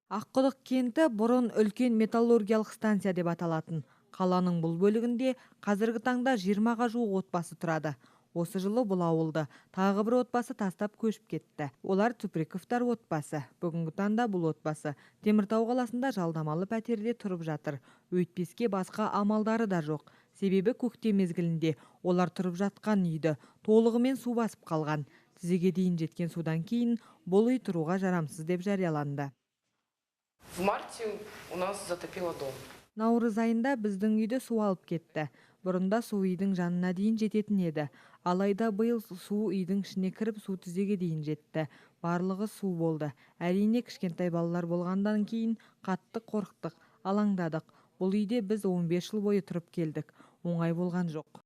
Аққұдық кенті бұрын үлкен металлургиялық станция деп аталатын. Қаланың бұл бөлігінде қазіргі таңда 20-ға жуық отбасы тұрады. Осы жылы бұл ауылды тағы бір отбасы тастап көшіп кетті. Олар Цуприковтар отбасы. Бүгінгі таңда бұл отбасы Теміртау қаласында жалдамалы пәтерде тұрып жатыр. Өйтпеске басқа амалдары да жоқ. Себебі көктем мезгілінде олар тұрып жатқан үйді толығымен су басып қалған. Тізеге дейін жеткен судан кейін бұл үй тұруға жарамсыз деп жарияланды. В марте у нас затопило дом. Наурыз айында біздің үйді су алып кетті. Бұрында су үйдің жанына дейін жететін еді. Алайда биыл су үйдің ішіне кіріп су тізеге дейін жетті. Барлығы су болды. Әрине кішкентай балалар болғандан кейін қатты қорықтық, алаңдадық. Бұл үйде біз 15 жыл бойы тұрып келдік. Оңай болған жоқ.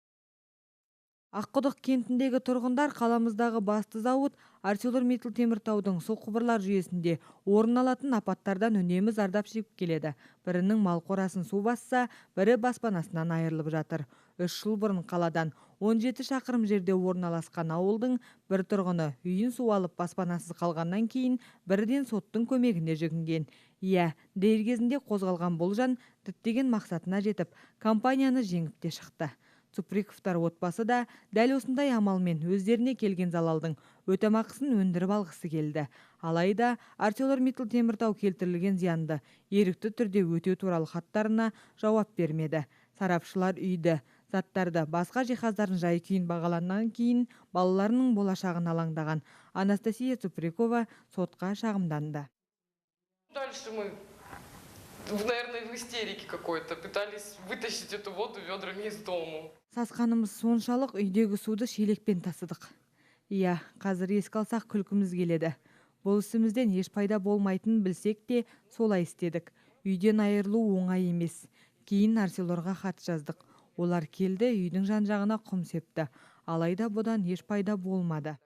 Аққұдық кентіндегі тұрғындар қаламыздағы басты зауыт ArcelorMittal Теміртаудың су құбырлар жүйесінде орын алатын апаттардан үнемі зардап шегіп келеді. Бірінің мал қорасын су басса, бірі баспанасынан айырылып жатыр. 3 жыл бұрын қаладан 17 шақырым жерде орналасқан ауылдың бір тұрғыны үйін су алып баспанасыз қалғаннан кейін бірден соттың көмегіне жүгінген. Иә, дер кезінде қозғалған бұл жан діттеген мақсатына жетіп, компанияны жеңіп те шықты. Цуприковтар отбасы да дәл осындай амалмен өздеріне келген залалдың өтемақысын өндіріп алғысы келді. Алайда ArcelorMittal Теміртау келтірілген зиянды ерікті түрде өтеу туралы хаттарына жауап бермеді. Сарапшылар үйді, заттарды, басқа жиһаздардың жай-күйін бағаланнан кейін балаларының болашағын алаңдаған Анастасия Цуприкова сотқа шағымданды. Дальше мы, наверное, в истерике какой-то пытались вытащить эту воду ведрами из дома. Сасқанымыз соншалық үйдегі суды шелекпен тасыдық. Иә, қазір еске алсақ күлкіміз келеді. Бұл ісімізден еш пайда болмайтынын білсек те солай істедік. Үйден айырылу оңай емес. Кейін Арселорға хат жаздық. Олар келді, үйдің жан-жағына құм септі. Алайда бұдан еш пайда болмады.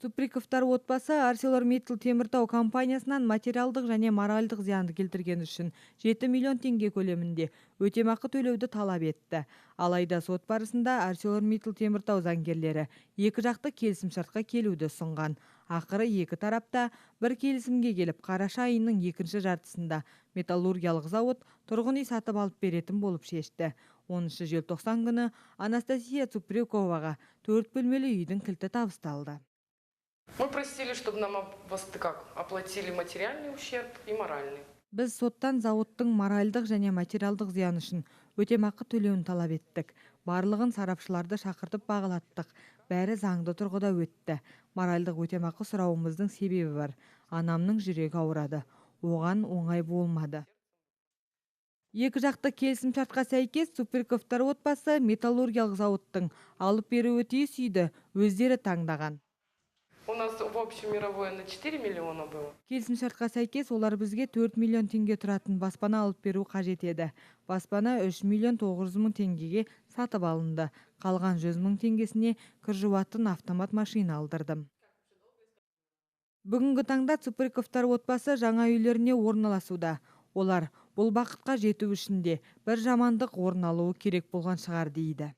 Цуприковтар отбасы ArcelorMittal Теміртау компаниясынан материалдық және моральдық зиянды келтірген үшін 7 миллион теңге көлемінде өтемақы төлеуді талап етті. Алайда сот барысында ArcelorMittal Теміртау заңгерлері екі жақты келісімшартқа келуді ұсынған. Ақыры екі тарапта бір келісімге келіп, қараша айының екінші жартысында металлургиялық зауыт тұрғын үй сатып алып беретін болып шешті. 10 желтоқсан күні Анастасия Цуприковаға 4 бөлмелі үйдің кілті табысталды. Мы просили, чтобы нам оплатили материальный ущерб и моральный. Біз соттан зауыттың моральдық және материалдық зиян үшін өтемақы төлеуін талап еттік. Барлығын сарапшыларды шақыртып бағалаттық. Бәрі заңды тұрғыда өтті. Моральдық өтемақы сұрауымыздың себебі бар. Анамның жүрегі ауырады. Оған оңай болмады. Екі жақты келісімшартқа сәйкес Цуприковтар отбасы металлургиялық зауыттың алып беруі тиіс үйді өздері таңдаған. У нас в общем мировое на 4 миллиона было. Келісімшартқа сәйкес олар бізге 4 миллион теңге тұратын баспана алып беру қажет еді. Баспана 3 миллион 900 мың теңгеге сатып алынды. Қалған 100 мың теңгесіне кір жуатын автомат машина алдырдым. Бүгінгі таңда Цуприковтар отбасы жаңа үйлеріне орналасуда. Олар бұл бақытқа жету үшін де бір жамандық орын алуы керек болған шығар дейді.